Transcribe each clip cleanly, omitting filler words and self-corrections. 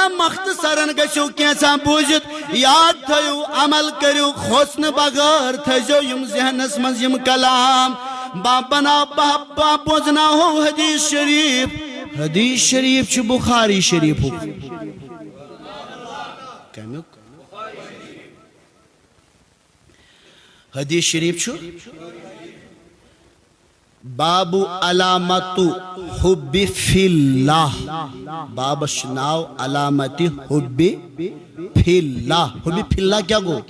بلا مختصرن گشو کیسا بوجت یاد تھیو عمل کریو خوصن بغیر تھیو یم ذہنس منز یم کلام بابنا بابا بوزنا ہو حدیث شریف چھ بخاری شریف ہو کمیک حدیث شریف چھ باب علامت حب فی اللہ باب شناو علامت حب فی اللہ حب فی اللہ کیا گو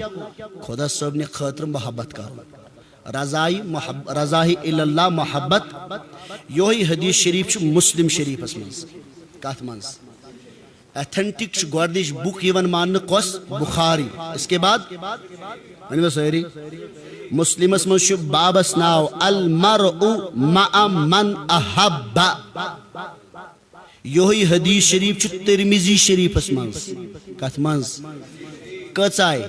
خدا صاحب نے خاطر محبت کرو رضائی اللہ محبت یہی حدیث شریف چھ مسلم شریف اسمانس کات منز ایتھنٹک چھ گوردش بک یون مانن کس بخاری اس کے بعد ونی بس سہری مسلم اسم شب بابس ناو المرء مع من احب یہی حدیث شریف چھ ترمیزی شریف اسمانس کات منز کچائے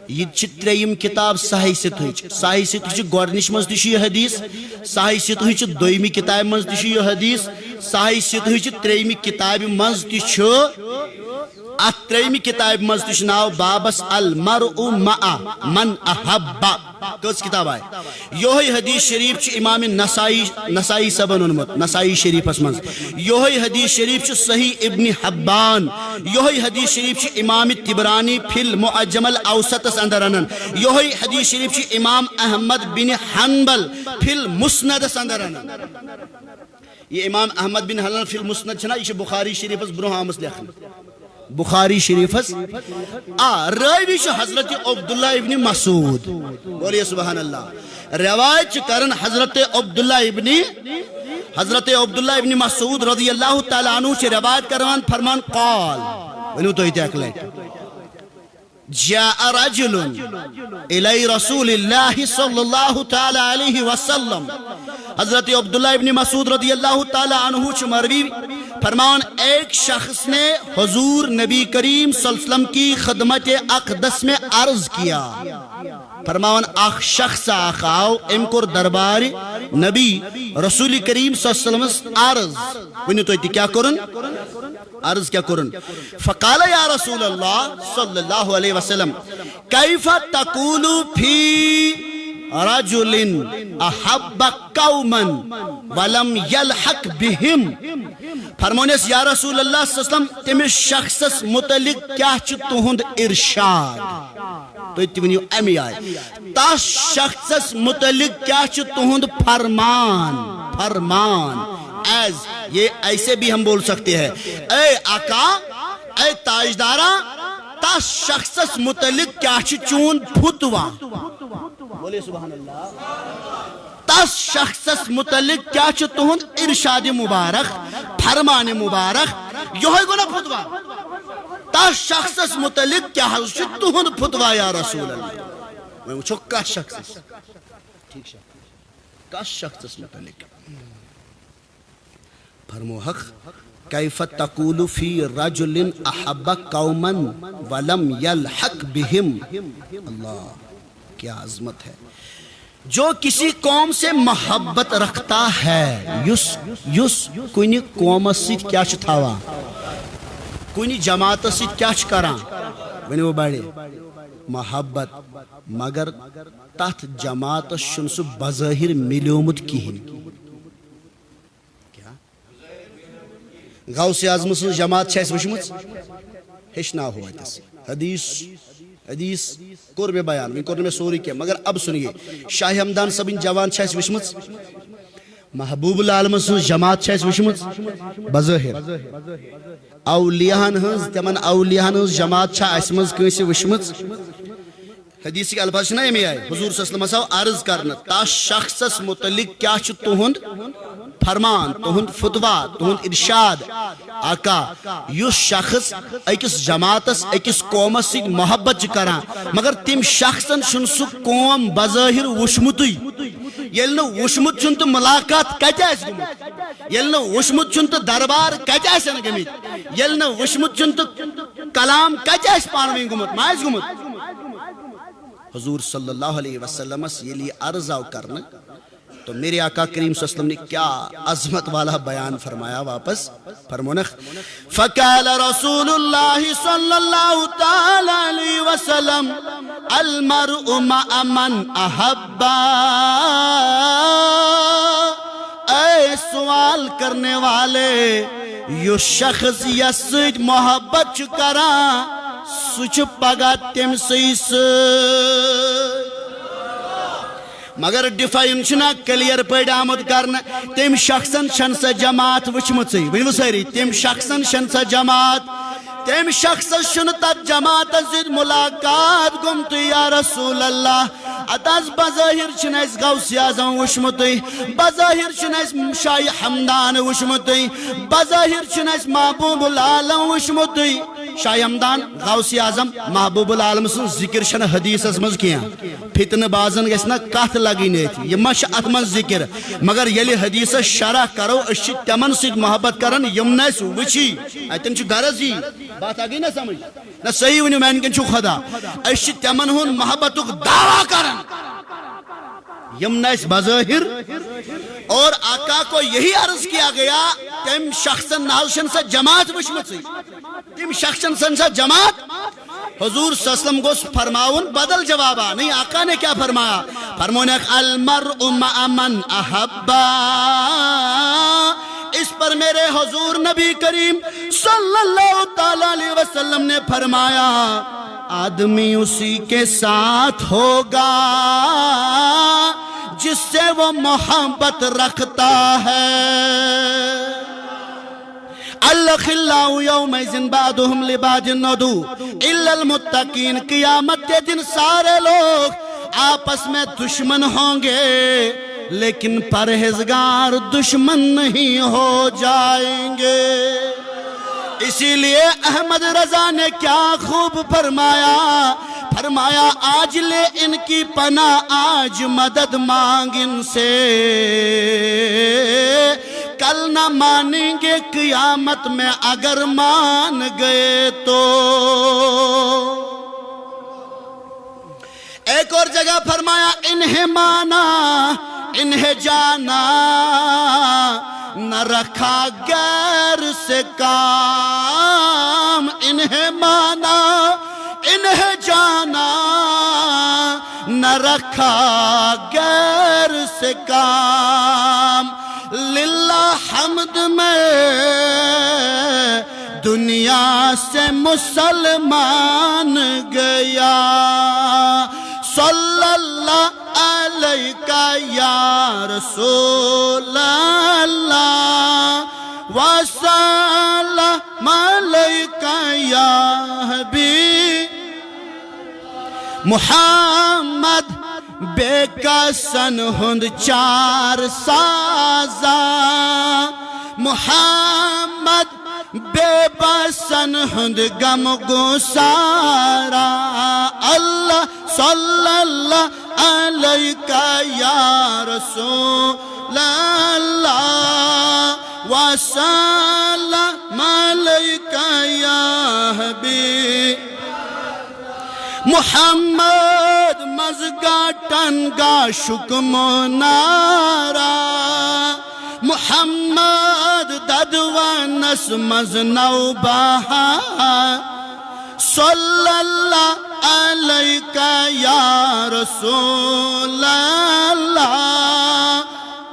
یہ چتریم کتاب صحیح ست ہوئی صحیح ست ہوئی گورنش مز تشی حدیث صحیح ست ہوئی دویمی کتاب مز تشی حدیث صحیح ست ہوئی تریمی کتاب مز تشی اتریمی کتاب مز تشی ناو بابس المرء مع من احب کس کتاب آئے یہی حدیث شریف چھ امام نسائی سبن انمت نسائی شریف اسمنز یہی حدیث شریف چھ صحیح ابن حبان یہی حدیث شریف چھ امام تبرانی فی المعجم الاوسط اندرنن یہی حدیث شریف چھ امام احمد بن حنبل فی المسند اندرنن یہ امام احمد بن حنبل فی المسند چھنا یہ بخاری شریف اس برہاں آمس لیکن بخاری شریف راوی چھ حضرت عبداللہ ابن مسعود بولیے سبحان اللہ روایت کرن حضرت عبداللہ ابن مسعود رضی اللہ تعالیٰ عنہ چھ روایت کرن فرمان قال ونو تو ایتیک لائٹ جاء رجل الی رسول اللہ صلی اللہ تعالیٰ علیہ وسلم حضرت عبداللہ ابن مسعود رضی اللہ تعالیٰ عنہ چھ مروی فرمان ایک شخص نے حضور نبی کریم صلی اللہ علیہ وسلم کی خدمت اقدس میں عرض کیا فرمان اخ شخص آخاو امکر دربار نبی رسول کریم صلی اللہ علیہ وسلم عرض ونی تو کیا کرن عرض کیا کرن فقال یا رسول اللہ صلی اللہ علیہ وسلم کیف تقول فی رجل احب قوما ولم یلحق بهم فرمونیس یا رسول اللہ صلی اللہ علیہ وسلم تمس شخص متعلق کیا چھ تہند ارشاد تو اتنی امی آئے تاس شخص متعلق کیا چھ تہند فرمان ایز یہ ایسے بھی ہم بول سکتے ہیں اے آقا اے تاجدارہ تاس شخص متعلق کیا چھ چون فتوہ بولے سبحان اللہ تاس شخص متعلق کیا چھ تہند ارشاد مبارک فرمان مبارک یہ گونا فتوہ تاس شخص متعلق کیا چھ تہند فتوہ یا رسول اللہ میں وچھو کا شخص ٹھیک شخص کا شخص متعلق فرمو حق کیف تقول فی رجل احب قوما ولم یلحق بهم اللہ کیا عظمت ہے جو کسی قوم سے محبت رکھتا ہے یس کنی قوم سید کیا چھتاوا کنی جماعت سید کیا چھکران ونی وہ بڑے محبت مگر تحت جماعت شنس بظاہر ملیومت کی ہن غوث اعظم سن جماعت چھے اس وشمت ہشنا ہوا تس حدیث قرب بیان میں قرب میں سوری کیا مگر اب سنیے شاہ ہمدان سبین جوان چھے اس وشمت محبوب العالم سن جماعت چھے اس وشمت بظاہر اولیاءن ہنز تمن اولیاءن ہنز جماعت چھا اس منز کنسی وشمت حدیث کے الفاظ چھنا میں آئے حضور صلی اللہ علیہ وسلم عرض کرنا تا شخص متعلق کیا چھو تہند فرمان تہند فتوہ تہند ارشاد آقا یس شخص ایکس جماعتس ایکس قومس سے محبت کران مگر تم شخصن چھن سو قوم بظاہر وشمتوی یلنو وشمت چھن تو ملاقات کتے ایس گمت یلنو وشمت چھن تو دربار کتے ایس گمت یلنو وشمت چھن تو کلام کتے ایس پانوین گمت ما ایس گمت حضور صلی اللہ علیہ وسلم یہ لیے عرض آو کرنا تو میرے آقا کریم صلی اللہ علیہ وسلم نے کیا عظمت والا بیان فرمایا واپس فرمونخ فقال رسول اللہ صلی اللہ تعالی علیہ وسلم المرء مع من احبا اے سوال کرنے والے یہ شخص یس محبت کران سچ پگا تم سیس مگر ڈیفائن چھنا کلیر پڑ آمد کرنا تم شخصن چھن سا جماعت وچمت ونو ساری تم شخصن چھن سا جماعت تم شخص چھن تک جماعت زد ملاقات گمت یا رسول اللہ اتاز بظاہر چھن اس غوث اعظم وشمت بظاہر چھن اس شاہ حمدان وشمت بظاہر چھن اس محبوب العالم وشمت شاہ حمدان غوث اعظم محبوب العالم سن ذکر چھن حدیث از مز کیا فتن بازن گسنا کت لگی یہ مش ات من ذکر مگر یلی حدیث شرح کرو اس تمن سید محبت کرن یم نس وچی اتن چھ غرض ہی بات آگئی نا سمجھ نہ صحیح ونیو میں کن چھو خدا اس تمن ہون محبتک دعویٰ کرن یم نس بظاہر اور آقا کو یہی عرض کیا گیا تم شخصن نالشن سے جماعت وشمت سی تم شخصن سن سے جماعت حضور صلی اللہ علیہ وسلم کو فرماؤن بدل جوابا نہیں آقا نے کیا فرمایا فرمونے المرء مع من احبا اس پر میرے حضور نبی کریم صلی اللہ تعالی علیہ وسلم نے فرمایا آدمی اسی کے ساتھ ہوگا جس سے وہ محبت رکھتا ہے الخلاء یومئذ بعضهم لبعض عدو الا المتقین قیامت کے دن سارے لوگ آپس میں دشمن ہوں گے لیکن پرہیزگار دشمن نہیں ہو جائیں گے اسی لیے احمد رضا نے کیا خوب فرمایا آج لے ان کی پناہ آج مدد مانگ ان سے کل نہ مانیں گے قیامت میں اگر مان گئے تو ایک اور جگہ فرمایا انہیں مانا انہیں جانا نہ رکھا غیر سے کام انہیں مانا انہیں جانا نہ رکھا غیر سے کام للہ حمد میں دنیا سے مسلمان گیا صلی اللہ علیہ یا رسول اللہ وسلم علیہ یا حبیب محمد بے کسن ہند چار سازا محمد بے بسن ہند غم گسارا اللہ صلی اللہ علیہ یا رسول اللہ وسلم علیہ یا حبیب محمد مزگا ٹنگا شکم نارا محمد ددوانس مزنو بہا صلی اللہ علیہ یا رسول اللہ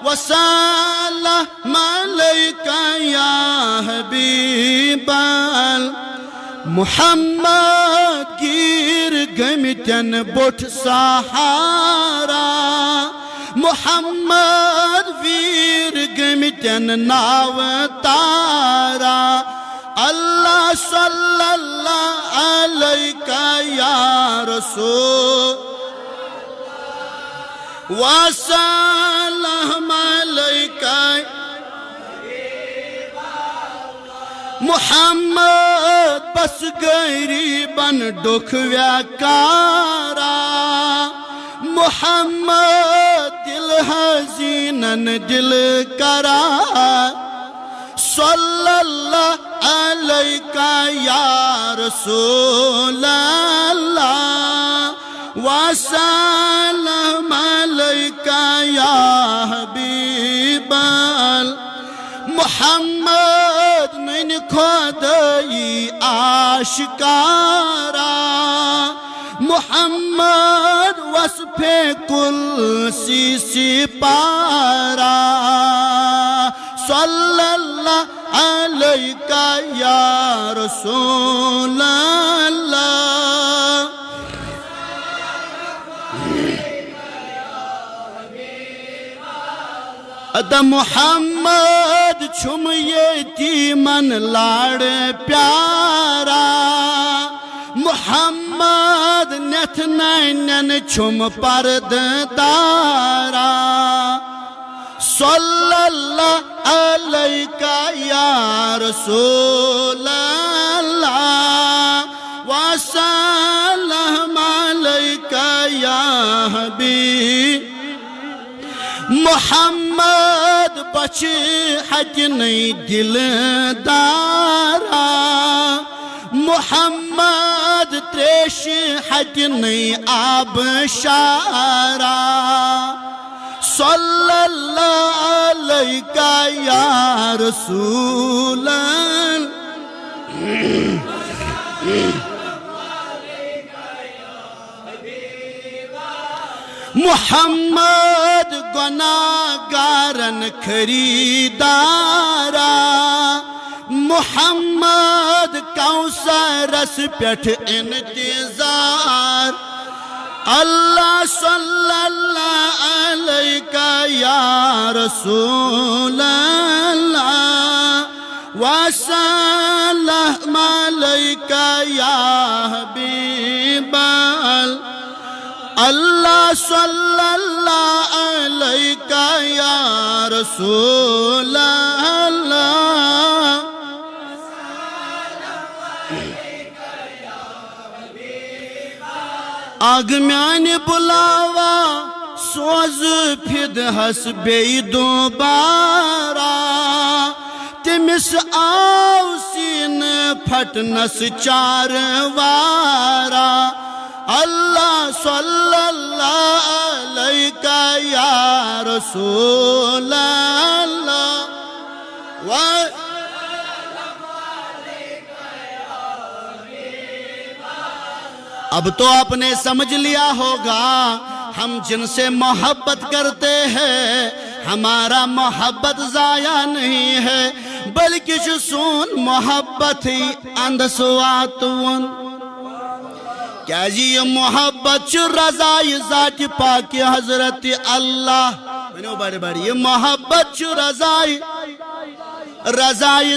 وسلم علیہ یا حبیب محمد گیر گمتن بوٹ سہارا محمد ویر گمتن ناو تارا اللہ صلی اللہ علیہ یا رسول وسلم علیہ محمد بس غریبن دکھ ویکارا محمد دل حزینن دل کرا صلی اللہ علیہ یا رسول اللہ وسلم علیہ یا آشکارا محمد وصف کل سی پارا صلی اللہ علیہ یا رسول اللہ دا محمد چھم یتیمن لاڑ پیارا محمد نتھ نینن چھم پرد دارا صلی اللہ علیہ یا رسول اللہ وسلم علیہ یا حبیب محمد بچ حج نہیں دل دارا محمد تریش حج نہیں آب شارا صلی اللہ علیہ یا رسول محمد گناہگارن خریدارا محمد کوثرس پیٹھ انتظار اللہ صلی اللہ علیہ یا رسول اللہ وسلم علیہ یا حبیب اللہ صلی اللہ علیہ یا رسول اللہ آگ میان بلاوا سوز پھد ہس بے دوبارا تمس آو سین پھٹنس چار وارا اللہ صلی اللہ علیہ یا رسول اللہ اب تو آپ نے سمجھ لیا ہوگا ہم جن سے محبت کرتے ہیں ہمارا محبت ضائع نہیں ہے بلکہ جسون محبت ہی اندسواتون کیا جی یہ محبت رضائی ذات پاک حضرت اللہ یہ محبت رضائی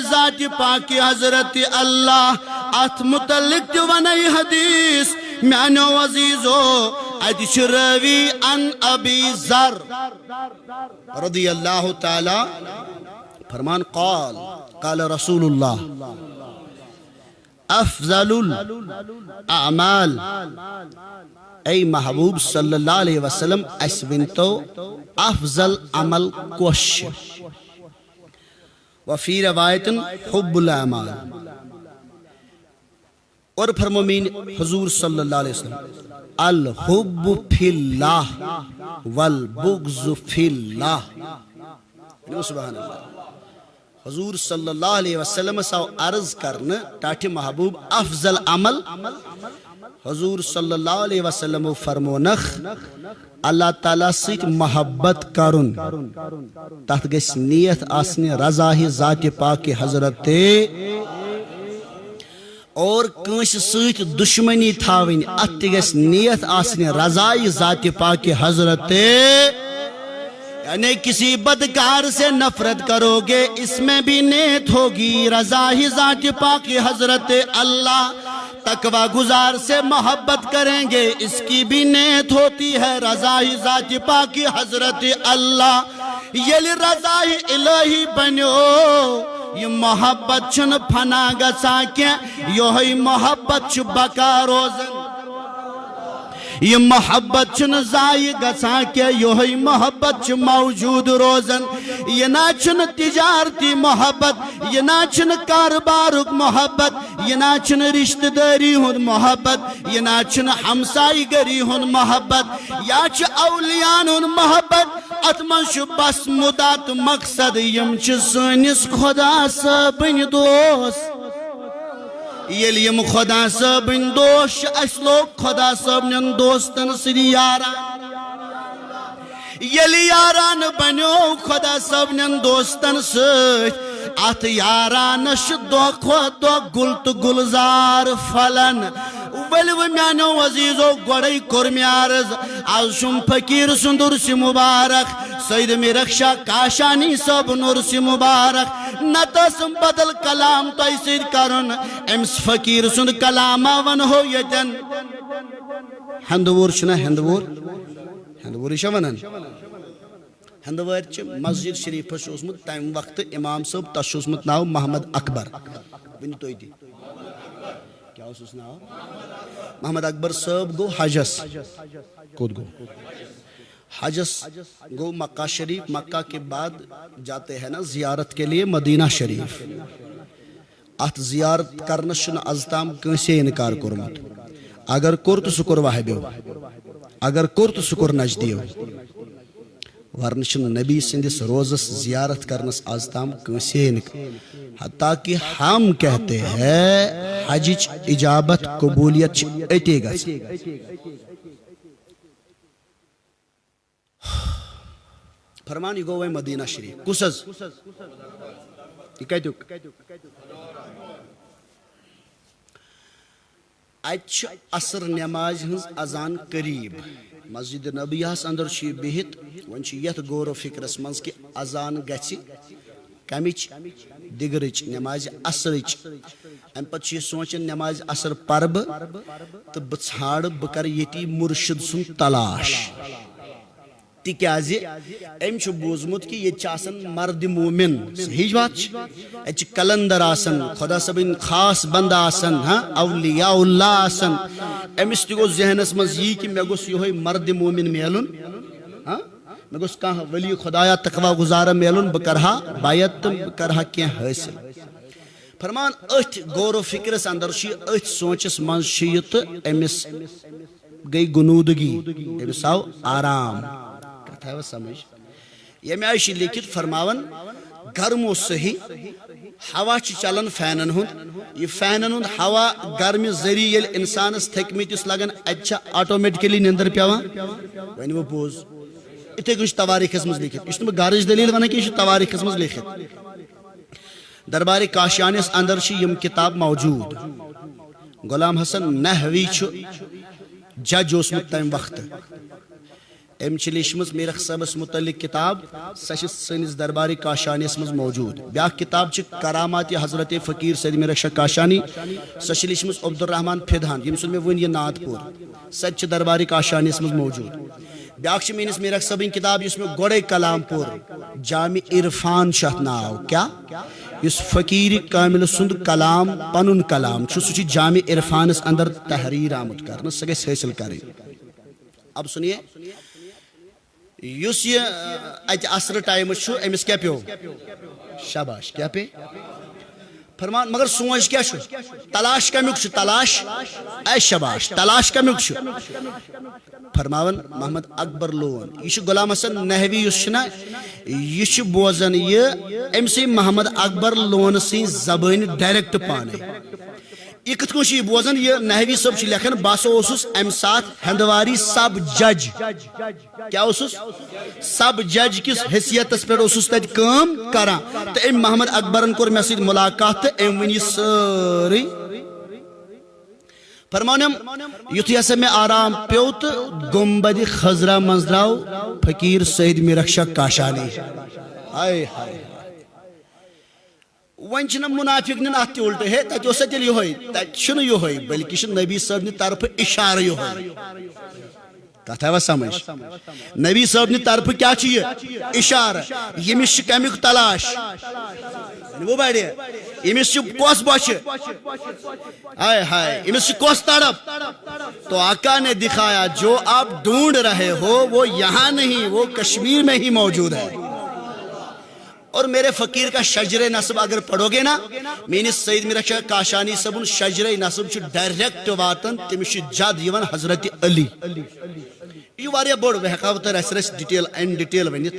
ذات پاک حضرت اللہ ات متعلق ونی حدیث میانو عزیزو ادش روی ان ابی ذر رضی اللہ تعالی فرمان قال رسول اللہ افضل الاعمال اے محبوب صلی اللہ علیہ وسلم اس بنتو افضل عمل کوش وفی روایت حب الاعمال اور فرمومین حضور صلی اللہ علیہ وسلم الحب فی اللہ والبغض فی اللہ سبحان اللہ حضور صلی اللہ علیہ وسلم سو عرض کرنے ٹاٹھ محبوب افضل عمل حضور صلی اللہ علیہ وسلم فرمونخ اللہ تعالیٰ سیت محبت کرن تحت گیس نیت آسنی رضاہی ذات پاک حضرت اور کنش سیت دشمنی تھاوین ات گیس نیت آسنی رضاہی ذات پاک حضرت یعنی کسی بدکار سے نفرت کرو گے اس میں بھی نیت ہوگی رضا ہی ذات پاک حضرت اللہ تقوی گزار سے محبت کریں گے اس کی بھی نیت ہوتی ہے رضا ہی ذات پاک حضرت اللہ یل رضا ہی الہی بنو یہ محبت چھن پھنا گسا کے یہ محبت چھ بقا روزن یہ محبت چھن زائی گسا کے یہ محبت چھ موجود روزن یہ نا چھن تجارتی محبت یہ نا چھن کاربارک محبت یہ نا چھن رشتہ داری ہن محبت یہ نا چھن ہمسائی گری ہن محبت یا چھ اولیان ہن محبت اتمن چھ بس مدات مقصد یم چھ سنس خدا صبن دوست یلی یم خدا صٲبٕنۍ دوس چھِ اَسہِ لوگ خدا صٲبنٮ۪ن دوستن سۭتۍ یاران یلی یاران بنیو خدا صٲبنٮ۪ن دوستن سۭتۍ اتھ یارانس چھُ دۄہ کھۄتہٕ دۄہ گُل تہٕ گُلزار پھلان ؤلِو میانیو عزیزو گۄڈَے کوٚر مےٚ عرض آز چھُم فقیٖر سُنٛد عُرسہِ مُبارک سید میرخ شاہ کاشانی صٲبُن عُرسہِ مُبارک نتہٕ ٲسٕم بدل کلام تۄہہِ سۭتۍ کرُن أمِس فقیٖر سُنٛد کلامہ ونہو ییٚتٮ۪ن ہندوور چھُنا ہندوور ہندووری چھا ونان ہندوارِ چہِ مسجد شریفس چھُ اوسمُت تمہِ وقتہٕ امام صٲب تس چھُ اوسمُت ناو محمد اکبر ؤنِو تُہۍ تہِ کیٛاہ اوسُس ناو محمد اکبر صٲب گوٚو حجس کوٚت گوٚو حجس گو مکہ شریف مکہ کے بعد جاتے ہیں نا زیارت کے لیے مدینہ شریف ات زیارت کرنس چھُنہٕ از تام کٲنٛسے انکار کوٚرمُت اگر کوٚر تہٕ سُہ کوٚر وہابیو اگر کوٚر تہٕ سُہ کوٚر نجدیو ورنہ چھُنہٕ نبی سندس روزس زیارت کرنس آز تام کٲنٛسے حتیٰ کہ ہم کہتے ہیں حجٕچ اجابت قبولیت چھِ أتی گژھان فرمان یہ گو وے مدینہ شریف کُس حظ یہ کتیُک اتہِ چھِ عصر نماز ہٕنٛز اذان قریب مسجد نبیہس اندر چھُ یہِ بِہِتھ وۄنۍ چھُ یتھ غور و فکرس منٛز کہ اذان گژھِ کمِچ دِگرٕچ نمازِ عصرٕچ امہِ پتہٕ چھُ یہِ سونٛچان نمازِ عصر پرٕ بہٕ تہٕ بہٕ ژھانڈٕ بہٕ کرٕ ییٚتی مُرشد سُنٛد تلاش تِکیٛازِ أمۍ چھُ بوٗزمُت کہِ ییٚتہِ چھِ آسان مرد مومن صحیح بات چھِ اَتہِ چھِ کلندر آسان خۄدا صٲبٕنۍ خاص بنٛدٕ آسان اولیاء اللہ آسان أمِس تہِ گوٚو ذہنس منٛز یی کہِ مےٚ گوٚژھ یِہوے مرد مومن میلُن مےٚ گوٚژھ کانٛہہ ولی خۄدایا تقوا گُزارا میلُن بہٕ کرٕہا بیعت تہٕ بہٕ کرٕہا کینٛہہ حٲصِل فرمان أتھۍ غور و فکرس اندر چھُ یہِ أتھۍ سونٛچس منٛز چھُ یہِ تہٕ أمِس گٔے گُنوٗدگی أمِس آو آرام سمجھ ییٚمہِ آیہِ چھِ لیکھِتھ فرماون گرمو صحیح ہوا چھِ چلان فینن ہُنٛد یہِ فینن ہُنٛد ہوا گرمہِ ذٔریعہٕ ییٚلہِ انسانس تھٔکمٕتِس لگان اتہِ چھا آٹومیٹکلی نِندٕر پیوان ؤنِو پوٚز یِتھٕے کٔنۍ چھُ تواریٖخس منٛز لیکھِتھ یہِ چھُنہٕ بہٕ گرٕچ دٔلیٖل ونان کینٛہہ یہِ چھُ تواریٖخس منٛز لیکھِتھ دربارِ کاشانِس اندر چھِ یِم کِتاب موجوٗد غلام حسن نحوی چھُ جج اوسمُت تمہِ وقتہٕ أمۍ چھِ لیٖچھمٕژ میرخ صٲبس متعلق کِتاب سۄ چھِ سٲنِس دربارِ کاشانیس منٛز موجوٗد بیٛاکھ کِتاب چھِ کرامات حضرت فقیٖر سید میرخ شاہ کاشانی سۄ چھِ لیٖچھمٕژ عبدالرحمان فِدحان ییٚمہِ سُنٛد مےٚ وُنۍ یہِ نعت پوٚر سۄ تہِ چھِ دربارِ کاشانیس منٛز موجوٗد بیٛاکھ چھِ میٲنِس میرخ صٲبٕنۍ کِتاب یُس مےٚ گۄڈَے کلام پوٚر جامع عرفان چھُ اتھ ناو کیٛاہ یُس فقیٖرِ کاملہِ سُنٛد کلام پنُن کلام چھُ سُہ چھُ جامع عرفانس اندر تحریٖر آمُت کرنہٕ سۄ گژھِ حٲصِل کرٕنۍ اب سُنیے یُس یہِ اتہِ عصرٕ ٹایمہٕ چھُ أمِس کیٛاہ پیوٚو شاباش کیٛاہ پے فرمان مگر سونٛچ کیٛاہ چھُ تلاش کمیُک چھُ تلاش اے شاباش تلاش کمیُک چھُ فرماون محمد اکبر لون یہِ چھُ غلام حسن نحوی یُس چھُنہ یہِ چھُ بوزان یہِ أمسٕے محمد اکبر لون سٕنٛزِ زبٲنۍ ڈایریکٹ پانے یہ کتھ کٔنۍ چھُ یہِ بوزان یہِ نحوی صٲب چھُ لیکھان بہٕ ہسا اوسُس امہِ ساتہٕ ہندواری سب جج کیٛاہ اوسُس سب جج کِس حیثیتس پٮ۪ٹھ اوسُس تتہِ کٲم کران تہٕ أمۍ محمد اکبرن کوٚر مےٚ سۭتۍ مُلاقات تہٕ أمۍ ؤنۍ یہِ سٲرٕے فرمونم یُتھُے ہسا مےٚ آرام پیوٚو تہٕ گُمبدِ خضرا منٛز درٛاو فقیٖر سید میرخ شاہ کاشانی ہاے ہاے وۄنۍ چھِنہ مُنافِق نِن اتھ تہِ اُلٹہٕ ہے تتہِ اوس تیٚلہِ یِہوے تتہِ چھُنہٕ یِہوے بٔلکہِ چھُ نبی صٲبنہِ طرفہٕ اِشارٕ یِہوے کتھ آوا سمجھ نبی صٲبنہِ طرفہٕ کیٛاہ چھُ یہِ اِشارٕ ییٚمِس چھُ کمیُک تلاش بڑِ ییٚمِس چھُ کۄس بۄچھِ ہاے ہاے أمِس چھِ کۄس تڑپ تو آقا نے دکھایا جو آپ ڈھونڈ رہے ہو وہ یہاں نہیں وہ کشمیر میں ہی موجود ہے اور میرے فقیر کا شجر نصب اگر پڑھو گے نا میانس سید میرخ شاہ کاشانی صبن شجر نصب ڈائریکٹ واتن تمس جد یوان حضرت علی یہ واریاہ بوڑ بہ ہیکو تہ رس ڈیٹیل ان ڈیٹیل ونت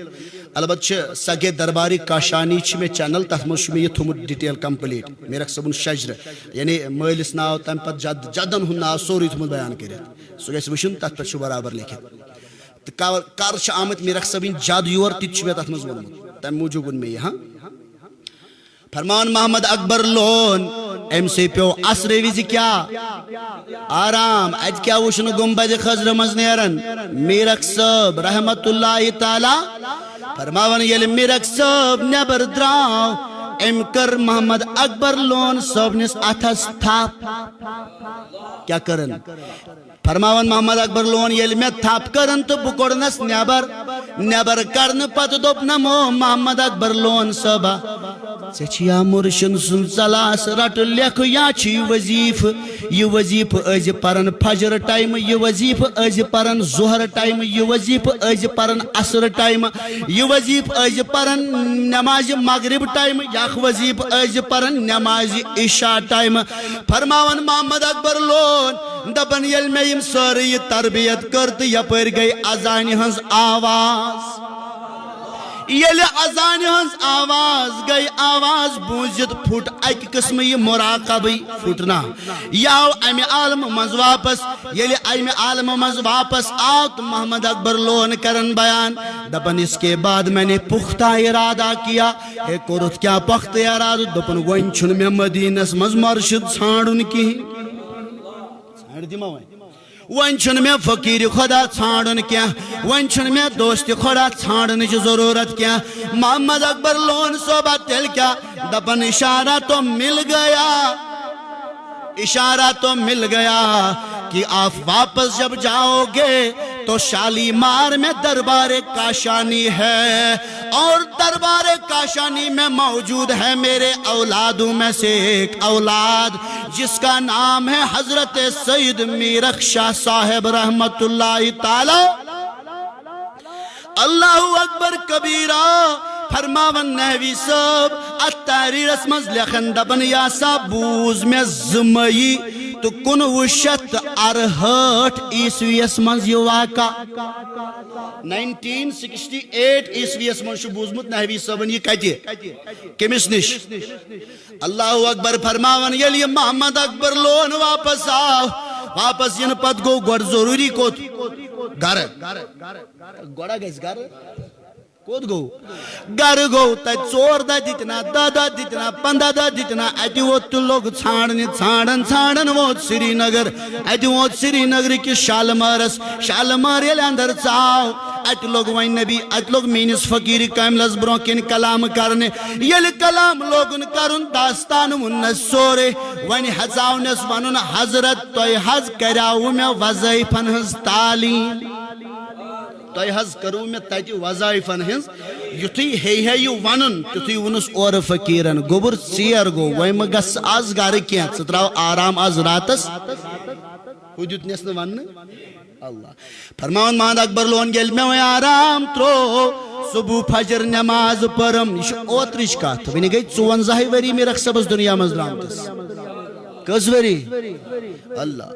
البتہ سگے درباری کاشانی میں چینل تر مجھ یہ تھومت ڈیٹیل کمپلیٹ میرک صبن شجر یعنی مالس ناو تم پتہ جدن ہند ناو سوری تھومت بیان کرت سہ گھس وچن تر پہ برابر لکھت کر آمت میرک صبن جد یور تہ تر مز وونمت تمہ موجوب ون مے ہاں فرمان محمد اکبر لون ام سے پیو عصر وز کیا آرام ات کیا وچھن گنبد خضر مز نیرن میرک صاحب رحمت اللہ تعالی فرماون یل میرک صاحب نبر دراو ام کر محمد اکبر لون صبنس اتھس تھپ کیا کرن فرماون محمد اکبر لون یل میں تھپ کرن تو بہ کوڑنس نیبر کرن پتہ دوپ نمو محمد اکبر لون صبا ژےٚ مرشن سن ژلاس رٹ لکھ یا چھ یہ وظیف از پرن فجر ٹائم یہ وظیف از پرن ظہر ٹائم یہ وظیف از پرن عصر ٹائم یہ وظیف از پرن نماز مغرب ٹائم یک وظیف از پرن نماز عشاء ٹائم فرماون محمد اکبر لون دپن یل میں یم ساری تربیت کرت یپر گئی اذان ہنز آواز یل اذان ہنز آواز گئی آواز بوزت پھٹ اک قسم یہ مراقبی پھٹنا یاو امی عالم مز واپس یل امی عالم مز واپس آو تو محمد اکبر لون کرن بیان دپن اس کے بعد میں نے پختہ ارادہ کیا ہے کورت کیا پختہ ارادہ دپن ون چھن میں مدینس مز مرشد ژھانڈن کی ژھانڈ دما ون چھن میں فقیر خدا ژھانڈن کیا ون چھن میں دوست خدا ژھانڈن چھ ضرورت کیا محمد اکبر لون صوبہ تل کیا دپن اشارہ تو مل گیا اشارہ تو مل گیا کہ آپ واپس جب جاؤ گے تو شالیمار میں دربار کاشانی ہے اور دربار کاشانی میں موجود ہے میرے اولادوں میں سے ایک اولاد جس کا نام ہے حضرت سید میرک شاہ صاحب رحمت اللہ تعالی اللہ اکبر کبیرہ فرماون نحوی صاحب التحریر اسمز لکھن دپن یا سا بوز میں زمئی تو 1968 عیسوی اسمز یہ واقع 1968 عیسوی اسمز بوزمت نحوی صاحبن یہ کہتی کمس نش اللہ اکبر فرماون یلی محمد اکبر لون واپس آو واپس ین پت گو گوڑ ضروری کوت گھر گوڑا گیس گھر کوت گو گر گو تا چور دا دیتنا دا دیتنا 15 دا دیتنا ایتی ووت لوگ ژھانڈن ووت سری نگر ایتی ووت سری نگر کی شالمار یل اندر چاو ایتی لوگ وین نبی ایتی لوگ مینس فقیر کاملز برون کن کلام کرنے یل کلام لوگن کرن داستان ونس سورے وین حضاونس ونن حضرت توی حض کراو میں وظائفن ہز تعلیم توی حض کرو میں تیتی وظائفن ہنز یتی ہے یو ونن تیتی ونس اور فقیرن گوبر سیر گو ویم گس آز گار کیا ستراو آرام آز راتس حدیت نیسن ون اللہ فرمان محمد اکبر لون گیل میں آرام ترو صبح فجر نماز پرم یہ اوترش کات ونی گئی 54 وری میں رکھ سبز دنیا مزرامتس کس وری اللہ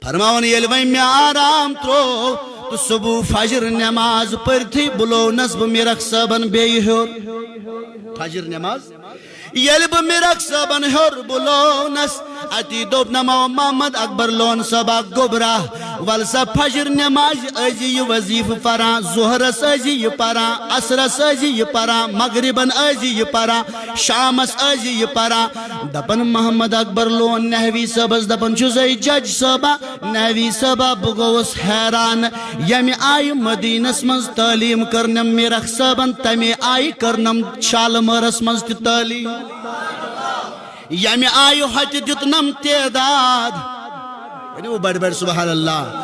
فرماون یل ویم میں آرام ترو تو صبح فجر نماز پرتھی بلو نصب میرک صبن بے ہور فجر نماز یل بہ میرک صبن ہور بلو نس اتی دوپ نمو محمد اکبر لون صبا گبرا ولسا فجر نماز ازی یہ وظیف پران ظہرس ازی یہ پران عصرس ازی یہ پران مغربن ازی یہ پران شامس ازی یہ پران دپن محمد اکبر لون نحوی صبس دپن چھزائی جج صبا نحوی صبا بگوس حیران یمی آئی مدینس منز تعلیم کرنم میرک صبن تمی آئی کرنم شالمرس منز تعلیم یمی آئی حج جتنم تعداد یعنی وہ بڑھ بڑھ سبحان اللہ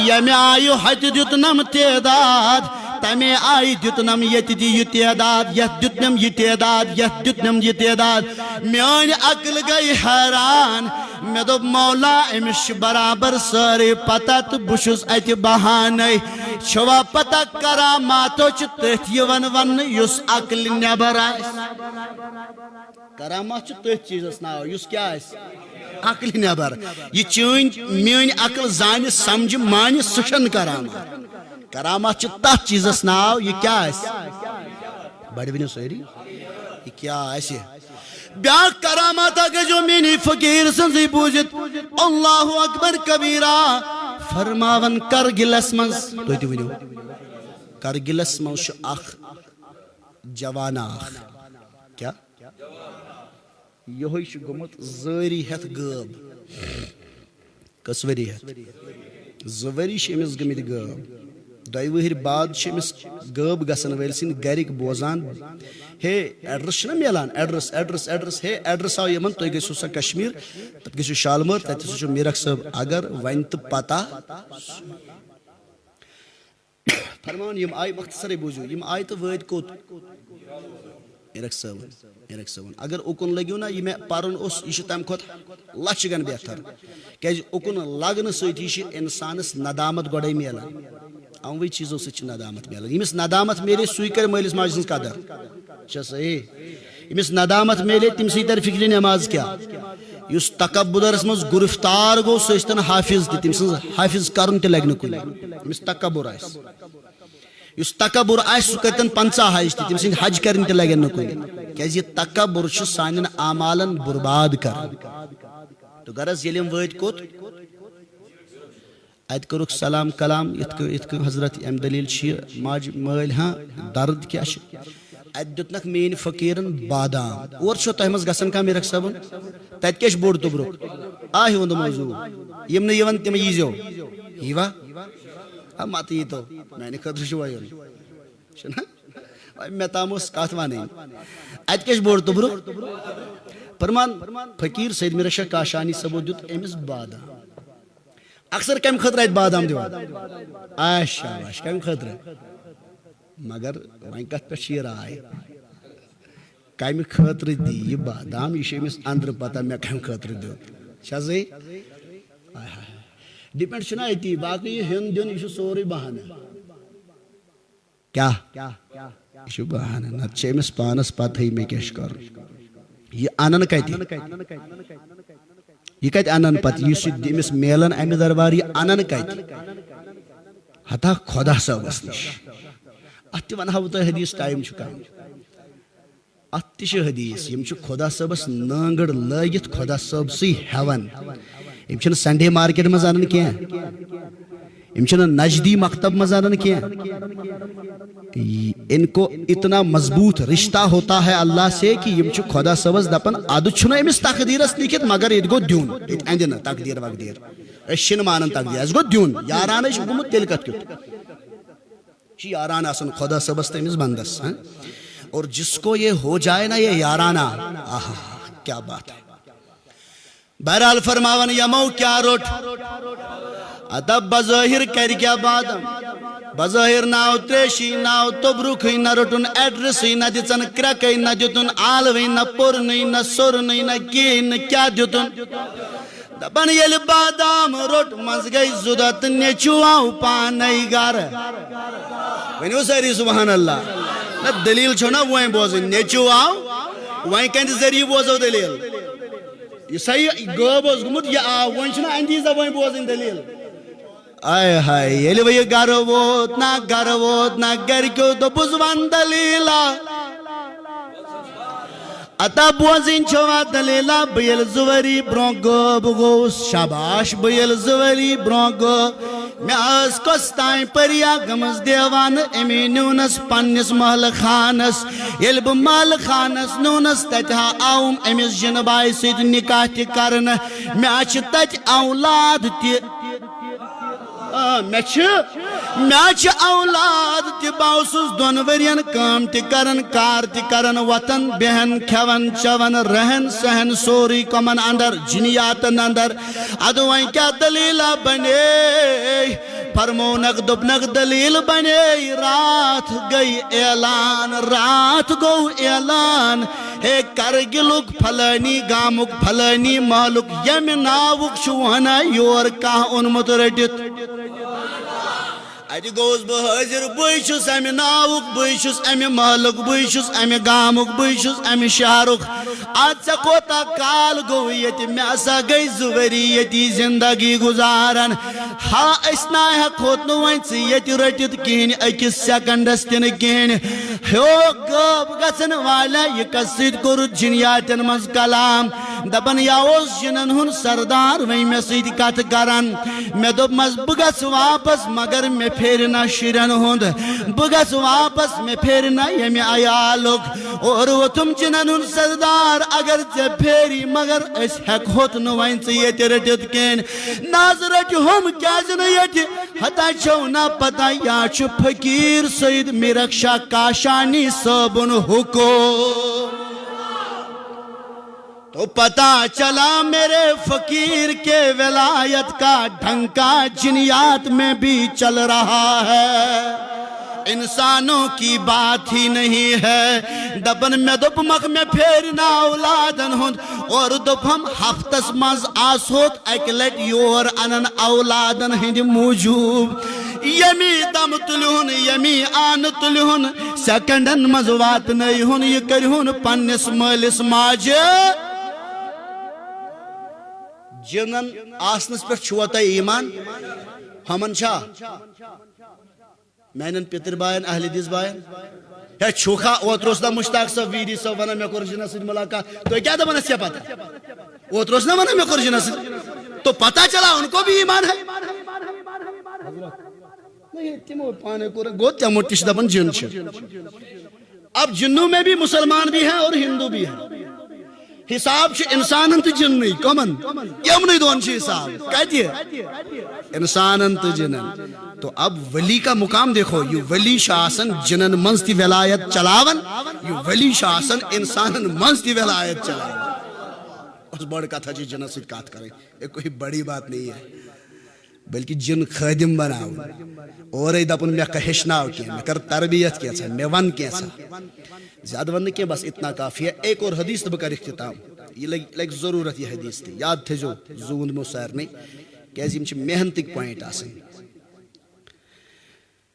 یمی آئی حج جتنم تعداد تمی آئی جتنم یت دی یہ تعداد یت جتنم یہ تعداد یت جتنم یہ تعداد میان عقل گئی حیران میں دو مولا امش برابر سارے پتہ تو بشس ایت بہانے چھوا پتہ کراماتو چھتت یہ ون یس عقل نبر آئیس کرامات چھتت چیز اسناو یس کیا آئیس عقل نبر یہ چین میٲنۍ عقل زانہِ سمجھ مانہِ سُہ چھنہٕ کرامات کرامات چھِ تتھ چیٖزس ناو یہ کیا آسہِ بڑِ ؤنِو سٲری یہ کیا آسہِ بیاکھ کرامات گژھو میٛٲنی فقیٖر سٕنٛزٕے بوٗزِتھ اللہ اکبر کبیٖرا فرماون کرگِلس منٛز تُہۍ تہِ ؤنِو کرگِلس منٛز چھُ اکھ جوانا اکھ کیا یہوے چھُ گوٚمُت زٲری ہٮ۪تھ غٲب کٔژ ؤری ہٮ۪تھ 2 ؤری چھِ أمِس گٔمٕتۍ غٲب 2 ؤہٕرۍ بعد چھِ أمِس غٲب گژھن وٲلۍ سٕنٛدۍ گرِکۍ بوزان ہے ایڈرس چھُنہ میلان ایڈرس ایڈرس ایڈرس ہے ایڈرس آو یِمن تُہۍ گٔژھِو سا کشمیٖر تتہِ گٔژھِو شالمٲر تتہِ ہسا چھُ میٖرخ صٲب اگر وۄنۍ تہٕ پتہ فرمان یِم آیہِ مختصرے بوٗزِو یِم آیہِ تہٕ وٲتۍ کوٚت میٖرخ صٲبن اگر اُکُن لٔگِو نا یہِ مےٚ پرُن اوس یہِ چھُ تمہِ کھۄتہٕ لچھِ گن بہتر کیازِ اُکُن لگنہٕ سۭتی چھِ انسانس ندامت گۄڈے میلان اَموٕے چیٖزو سۭتۍ چھِ ندامت میلان ییٚمِس ندامت میلے سُے کرِ مٲلِس ماجہِ سٕنٛز قدر چھا صحیح ییٚمِس ندامت میلے تٔمسٕے ترِ فکرِ نٮ۪ماز کیٛاہ یُس تکبُرس منٛز گرفتار گوٚو سُہ ٲسۍتن حافظ تہِ تٔمۍ سٕنٛز حافظ کرُن تہِ لگہِ نہٕ کُنہِ ییٚمِس تکبُر آسہِ یُس تکبُر آسہِ سُہ کرتن 50 حج تہِ تٔمۍ سٕنٛدۍ حج کرٕنۍ تہِ لگن نہٕ کُنہِ کیازِ یہِ تکبُر چھُ سانٮ۪ن اعمالن برباد کران تہٕ غرض ییٚلہِ یِم وٲتۍ کوٚت اتہِ کوٚرُکھ سلام کلام یِتھ کٔنۍ حضرت امہِ دلیٖل چھِ یہِ ماجہِ مٲلۍ ہاں درد کیٛاہ چھِ اتہِ دیُتنکھ میٛٲنۍ فقیٖرن بادام اورٕ چھُ تۄہہِ منٛز گژھان کانٛہہ میٖرخ صٲبُن تتہِ کیٛاہ چھُ بوٚڑ توٚبرُک ہُنٛد موضوٗع یِم نہٕ یِوان تِم ییٖزیو ییٖوا متہٕ ییٖتو میانہِ خٲطرٕ چھُ وۄنۍ یُن چھُنہ وۄنۍ مےٚ تام ٲس کتھ ونٕنۍ اتہِ کیٛاہ چھُ بوٚڑ توٚبرُک فرمان فقیٖر سید میٖر شاہ کاشانی صٲبو دیُت أمِس بادام اکثر کمہِ خٲطرٕ اتہِ بادام دِوان شاباش کمہِ خٲطرٕ مگر وۄنۍ کتھ پٮ۪ٹھ چھِ یہِ راے کمہِ خٲطرٕ دی یہِ بادام یہِ چھُ أمِس انٛدرٕ پتہ مےٚ کمہِ خٲطرٕ دیُت چھا صحیح ڈِپینڈ چھُنہ أتی باقٕے یہِ ہیوٚن دیُن یہِ چھُ سورُے بہانہٕ کیٛاہ یہِ چھُ بہانہٕ نتہٕ چھِ أمِس پانس پتہٕے مےٚ کیٛاہ چھُ کرُن یہِ انن کتہِ یہِ کتہِ انن پتہٕ یُس یہِ أمِس میلان امہِ دربار یہِ انن کتہِ ہتا خۄدا صٲبس نِش اتھ تہِ ونہا بہٕ تۄہہِ حدیٖث ٹایم چھُ کم اتھ تہِ چھِ حدیٖث یِم چھِ خۄدا صٲبس نٲنگٕر لٲگِتھ خۄدا صٲبسٕے ہٮ۪وان یِم چھِنہٕ سنڈے مارکیٹ منٛز انان کینٛہہ یِم چھِنہٕ نجدی مکتب منٛز انان کینٛہہ ان کو اتنا مضبوط رشتہ ہوتا ہے اللہ سے کہ یِم چھِ خۄدا صٲبس دپان ادٕ چھُنہٕ أمِس تقدیٖرس لیکھِتھ مگر ییٚتہِ گوٚو دیُن ییٚتہِ اندِ نہٕ تقدیٖر وقدیٖر أسۍ چھِنہٕ مانان تقدیٖر اسہِ گوٚو دیُن یارانہٕ چھُ گوٚمُت تیٚلہِ کتھ کیُتھ چھِ یارانہٕ آسان خۄدا صٲبس تہٕ أمِس بنٛدس اور جس کو یہ ہو جائے نا یہ یارانہ آہا کیا بات ہے بہرحال فرماون یمو کیا روٹ ادب بظاہر کر کیا بادم بظاہر ناو تریشی ناو توٚبرُکھٕے نہ روٚٹُن ایڈرسٕے نہ دِژن کرٛٮ۪کٕے نہ دِتُن آلوٕے نہ پوٚرنٕے نہ سورنٕے نہ کِہیٖنۍ نہٕ کیٛاہ دِتُن دپان ییٚلہِ بادام روٚٹ منٛزٕ گٔے 2 دۄہ تہٕ نیٚچوٗ آو پانے گرٕ ؤنِو سٲری سبحان اللہ نہ دلیٖل چھو نا وۄنۍ بوزٕنۍ نیٚچوٗ آو وۄنۍ کَنہِ ذٔریعہٕ بوزو دلیٖل یہِ سا یہِ غٲب اوس گوٚمُت یہِ آو وۄنۍ چھُنہ اندی زبٲنۍ بوزٕنۍ دلیٖل آے ہاے ییٚلہِ وۄنۍ یہِ گرٕ ووت نہ گرِکیو دوٚپُس ون دلیٖلا اتا بوزٕنۍ چھوا دلیٖلا بہٕ ییٚلہِ 2 ؤری برونٛہہ غٲب گوٚوُس شاباش بہٕ ییٚلہِ 2 ؤری برونٛہہ گوٚو مےٚ ٲس کۄس تانۍ پٔریا گٔمٕژ دیوانہٕ أمی نیونس پننِس محلہٕ خانس ییٚلہِ بہٕ محلہٕ خانس نیونس تتہِ ہا آوُم أمِس جِنہٕ باے سۭتۍ نکاح تہِ کرنہٕ مےٚ چھِ تتہِ اولاد تہِ مےٚ چھِ اولاد تہِ بہٕ اوسُس 2 ؤرین کٲم تہِ کران کار تہِ کران وۄتھان بیہن کھٮ۪وان چٮ۪وان رہن سہن سورُے کۄمن اندر جِنیاتن اندر ادٕ وۄنۍ کیٛاہ دلیٖلا بنے فرمونکھ دوٚپنکھ دلیٖل بنے راتھ گوٚو اعلان ہے کرگِلُک فلٲنی گامُک فلٲنی محلُک ییٚمہِ ناوُک چھُ ونان یور کانٛہہ اوٚنمُت رٔٹِتھ اتہ گوس بہ حاضر بہس امہ ناوک بہس امہ محلک بہس امہ گامک بہس امہ شہرک ات ژے کوتاہ کال گو یہ مے ہسا گئی 2 ؤری یتی زندگی گزاران ہا اس نا ہیکوت نہ وۄنۍ ژٕ ییٚتہِ رٔٹِتھ کِہیٖنۍ أکِس سیکنڈس تہِ نہٕ کِہیٖنۍ ہیو غٲب گژھن والا یہِ کس سۭتۍ کوٚرُتھ جِنیاتن منٛز کلام دپان یا اوس جِنن ہُنٛد سردار وۄنۍ مےٚ سۭتۍ کتھ کران مےٚ دوٚپمس بہٕ گژھٕ واپس مگر مےٚ پھیرِ نہ شُرٮ۪ن ہُنٛد بہٕ گژھٕ واپس مےٚ پھیرِ نہ ییٚمہِ عیالُک اور ووٚتھُم جِنن ہُنٛد سردار اگر ژےٚ پھیری مگر أسۍ ہٮ۪کہوت نہٕ وۄنۍ ژٕ ییٚتہِ رٔٹِتھ کِہیٖنۍ نہ حظ رٔٹہِ ہُم کیٛازِ نہٕ ییٚتہِ ہتا چھو نہ پتہ یا چھُ فقیٖر سید میرکشا کاشانی صٲبُن حکم تو پتہ چلا میرے فقیر کے ولایت کا ڈھنکا جنیات میں بھی چل رہا ہے انسانوں کی بات ہی نہیں ہے دپن میں دوپمک میں پھیرنا اولادن ہند اور دوپم ہفتس مز آسوت اکہ لٹ یور انن اولادن ہند موجود یمی دم تلہن یمی آن تلہن سیکنڈن مز وات نیہن یہ کرہن پنس مالس ماجہ جنن آسنس پر چھوتا ایمان ہمن چھا میانن پتر بائن اہل حدیث بائن ہے چھوکا اوتروس نا مشتاق صاحب ویڈی صاحب ونا میں کورجنا سے ملاقات تو کیا دبنا سے پتہ اوتروس نا ونا میں کورجنا سے تو پتہ چلا ان کو بھی ایمان ہے نہیں تیمو پانے کو گوت یا موٹش دبن جن چھ اب جنوں میں بھی مسلمان بھی ہیں اور ہندو بھی ہیں حساب چھ انسانن تو جن نہیں کمن یمنی دون چھ حساب کہتی ہے انسانن تو جنن تو اب ولی کا مقام دیکھو یہ ولی شاسن جنن منستی ولایت چلاون یہ ولی شاسن انسانن منستی ولایت چلاون اس بڑھ کا تھا جی جنن سے کات کریں یہ کوئی بڑی بات نہیں ہے بلکہ جن خادم بناو اور ای دپن میں کہشناو کیا میں کر تربیت کیا تھا میں ون کیا تھا زیادہ ون کیا بس اتنا کافی ہے ایک اور حدیث تو بکر اختتام یہ لگ ضرورت یہ حدیث تھی یاد تھے جو زوند مسائر نہیں کیسی مجھے محنتک پوائنٹ آسیں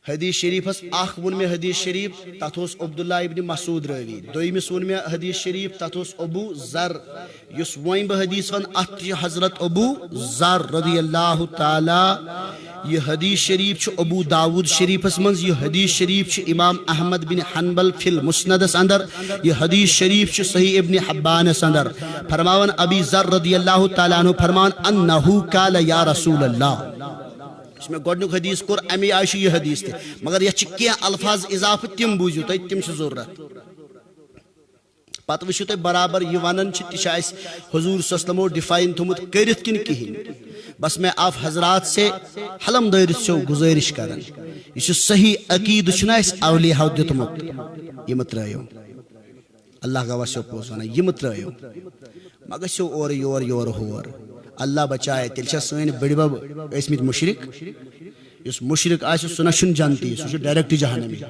حدیث شریف اس آخون میں حدیث شریف تاتھوس عبداللہ ابن مسعود روی دوئی میں سون میں حدیث شریف تاتھوس ابو ذر یس وائن بہ حدیث ون اتھ حضرت ابو ذر رضی اللہ تعالی یہ حدیث شریف چھ ابو داود شریف اس منز یہ حدیث شریف چھ امام احمد بن حنبل فی المسند اس اندر یہ حدیث شریف چھ صحیح ابن حبان اس اندر فرماون ابی ذر رضی اللہ تعالی عنہ فرمان انہو قال یا رسول اللہ اس میں گوڑنک حدیث کور امی آئیشی یہ حدیث تھے مگر یہ چکیاں الفاظ اضافہ تم بوجھو تو تم سے ضرورت پتہ وشو تو برابر یہ ونن چھ تشا اس حضور صلی اللہ علیہ وسلم ڈیفائن تھمت کرت کن کہین بس میں آپ حضرات سے حلم دائرت سے گزارش کرن یہ صحیح عقید چھنا اس اولیاء دتمت یہ مت رہیو اللہ گواہ سے پوزانا یہ مت رہیو مگر سو اور یور ہور اللہ بچائے تیل چھا سوین بڑی باب اسمیت مشرک اس مشرک آئے سو نشن جانتی سو ڈائریکٹ جہنمی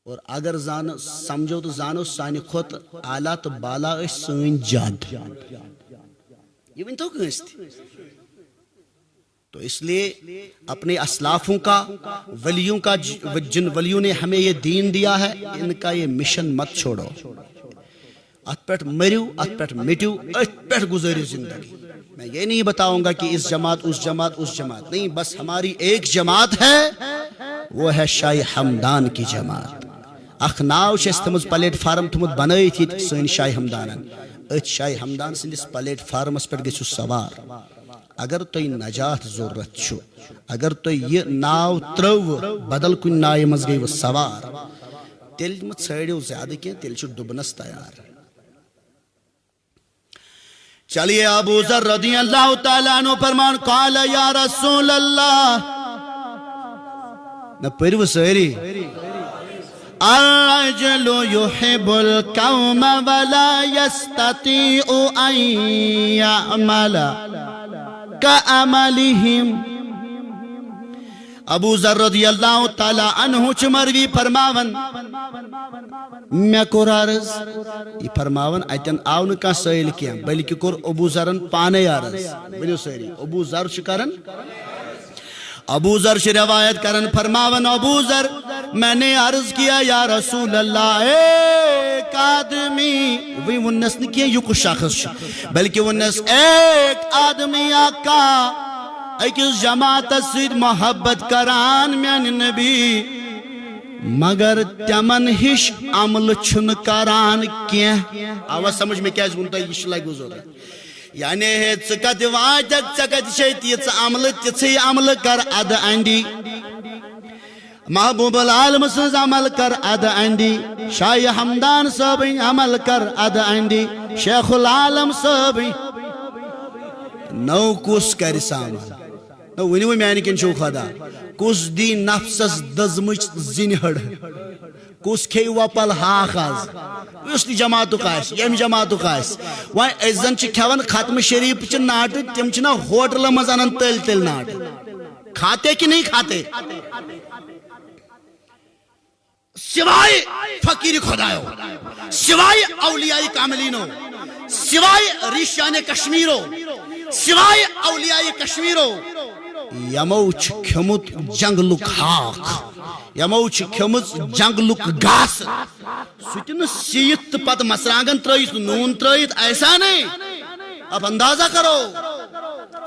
اور اگر سمجھو تو زانو سانی خود اعلیٰ تو بالا اس سوین جاد یہ ون تو کنستی تو اس لیے اپنے اسلافوں کا ولیوں کا جن ولیوں نے ہمیں یہ دین دیا ہے ان کا یہ مشن مت چھوڑو ات پیٹ مریو ات پیٹ مٹیو ات پیٹ گزاری زندگی میں یہ نہیں بتاؤں گا کہ اس جماعت اس جماعت نہیں بس ہماری ایک جماعت ہے وہ ہے شاہ حمدان کی جماعت اخ ناو چھے استمز پلیٹ فارم تمت بنائی تھی سوین شاہ حمدانن ات شاہ حمدان سندس پلیٹ فارم اس پر گیسو سوار اگر تو نجات ضرورت چھو اگر تو یہ ناو ترو بدل کن نائی مز گئی وہ سوار تیل مت سیڑیو زیادہ کیا تیل چھو ڈبنس تیار چلیے ابو ذر رضی اللہ تعالیٰ عنہ فرمان قال یا رسول اللہ نہ پھر سیری الرجل يحب القوم ولا يستطيع ان يعمل كعملهم ابو ذر رضی اللہ تعالیٰ عنہ چمروی فرماون میں کور عرض یہ فرماون اتن آون کا سائل کیا بلکہ کور ابو ذرن پانے عرض بنیو سیری ابو ذر شکرن ابو ذر سے روایت کرن فرماون ابو ذر میں نے عرض کیا یا رسول اللہ ایک آدمی وہی ونس نے کیا یکو شخص بلکہ ونس ایک آدمی آقا ایکس جماعت سید محبت کران میان نبی مگر تمن ہش عمل چھن کران کیا آواز سمجھ میں کیا زونتا ہے یہ لائک ضرورت یعنی ہے ژکت واجک ژکت شیط یہ عمل تیسے عمل کر اد انڈی محبوب العالم سز عمل کر اد انڈی شاہ حمدان صاحب عمل کر اد انڈی شیخ العالم صاحب نو کس کر سامان نو ونی وہ میانی کن شو خدا کس دی نفسس دزمچ زنہڑ کس کھی وپل ہاخ آز اس دی جماعتو قائس یم جماعتو قائس وہاں ازن چھ کھیون ختم شریف چھ ناٹ تم چھ نا ہوٹل مزانن تل تل ناٹ کھاتے کی نہیں کھاتے سوائے فقیر خدایو سوائے اولیاء کاملینو سوائے ریشان کشمیرو سوائے اولیاء کشمیرو یمو چھ کھمت جنگلک ہاک یمو چھ کھمت جنگلک گاس سوچن سیت پت مسرانگن ترائیت نون ترائیت ایسا نہیں اب اندازہ کرو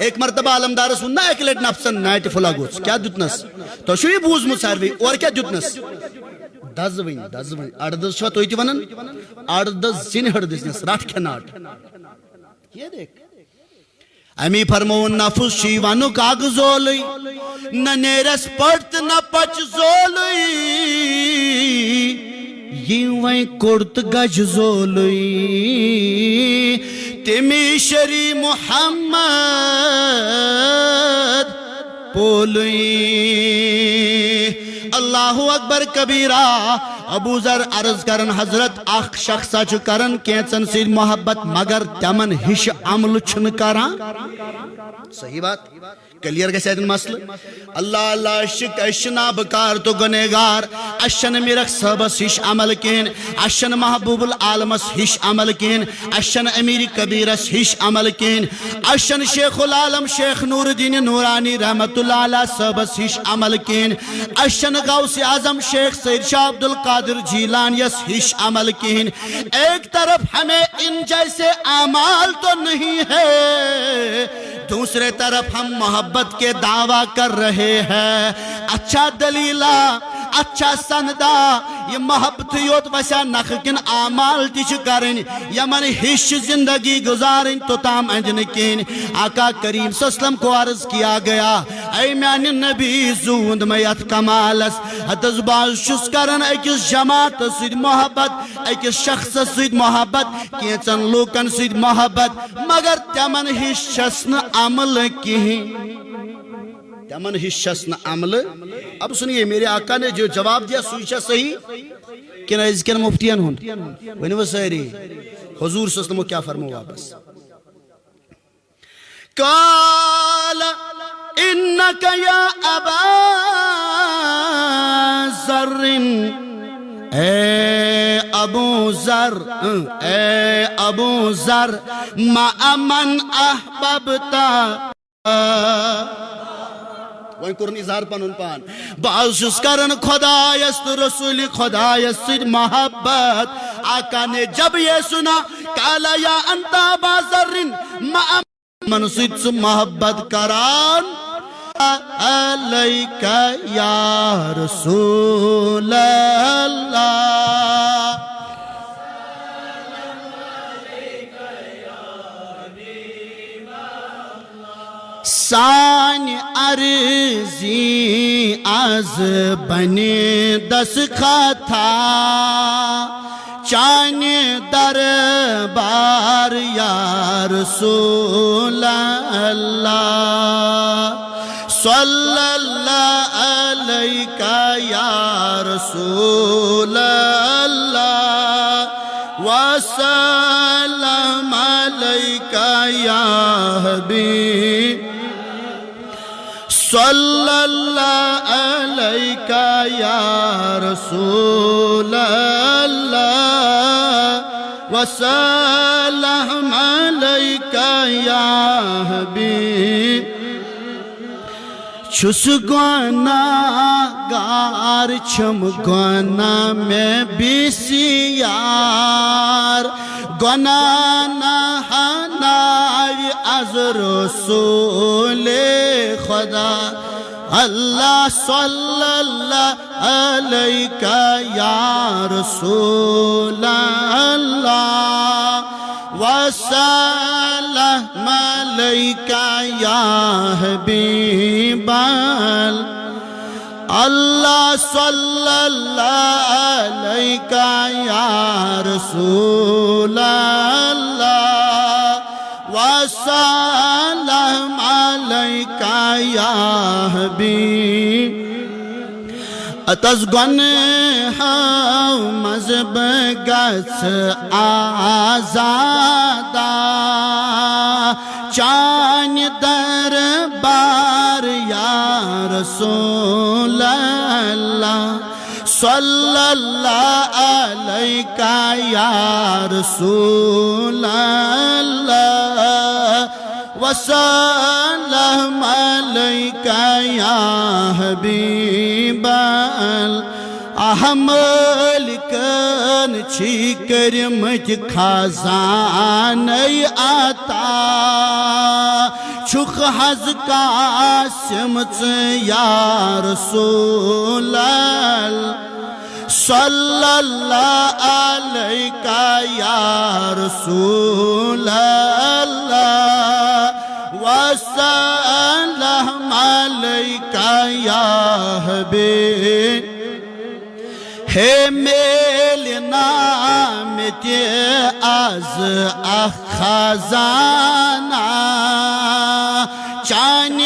ایک مرتبہ علمدار سننا ایک لیٹ نفسن نائٹ فلا گوز کیا دیتنس تو شوی بوز مساروی اور کیا دیتنس دزوین اردز شوا تویتی ونن اردز زین ہردزنس رات کھناٹ یہ دیکھ امی فرمون نفس شیوانو کاغذولی نہ نیرس پڑت نہ پچ زولی یہ وائیں کرت گج زولی تیمی شری محمد پولی اللہ اکبر کبیرہ ابو ذر عرض کرن حضرت اخ شخصا چھ کرن کینچن سید محبت مگر تمن ہش عمل چھن کران صحیح بات کلیر گئے سیدن مسئلہ اللہ اللہ شک اشنا بکار تو گنےگار اشن میرک صحبس ہش عمل کین اشن محبوب العالمس ہش عمل کین اشن امیر کبیرس ہش عمل کین اشن شیخ العالم شیخ نور الدین نورانی رحمت اللہ علیہ صحبس ہش عمل کین اشن غوث اعظم شیخ سید شاہ عبدالقادر جیلانیس ہش عمل کین ایک طرف ہمیں ان جیسے اعمال تو نہیں ہے دوسرے طرف ہم محبت کے دعویٰ کر رہے ہیں اچھا دلیلہ اچھا سندہ یہ محبت یوت وسیا نخکن آمال تیچ کرن یمن ہش زندگی گزارن تو تام انجن کین آقا کریم صلی اللہ علیہ وسلم کو عرض کیا گیا اے میان نبی زوند میت کمالس حتز باز شس کرن ایکس جماعت سید محبت ایکس شخص سید محبت کینچن لوکن سید محبت مگر تمن ہش شسن عمل کی تمن حشسن عمل اب سنیے میرے آقا نے جو جواب دیا سوچا صحیح کہ نہ ذکر مفتیان ہوں ونی وہ سہری حضور صلی اللہ علیہ وسلم کیا فرمو واپس قال انکا یا ابا ذر اے ابو ذر اے ابو ذر ما من احببتا وہیں کرن اظہار پانون پان بعض کرن خدایست رسول خدایست محبت آقا نے جب یہ سنا کالا یا انتا ابا ذر من سید محبت کران علیکہ یا رسول اللہ سان عرضی از بنی دس خطا چان دربار یا رسول اللہ صلی اللہ علیکہ یا رسول اللہ وسلم علیکہ یا حبیب صلی اللہ علیکہ یا رسول اللہ وسلم علیکہ یا حبیب چھس گناہگار چھم گناہ میں بسیار گناہ نہ ہنائی از رسول خدا اللہ صلی اللہ علیہ یا رسول اللہ وسلم علیک یا حبیب اللہ صلی اللہ علیہ یا رسول اللہ وسلم علیک یا حبیب اتز گناہ مذہب گژھ آزادہ چانہ دربار یا رسول اللہ صلی اللہ علیہ یا رسول اللہ وسلم علیک یا حبیب مالکن چھی کرمت خزانہ عطا چھک حض قاسم یا رسول اللہ صلی اللہ علیہ یا رسول اللہ وسلم علیک یا حبیب ہے میل نامت از خزانہ چانہ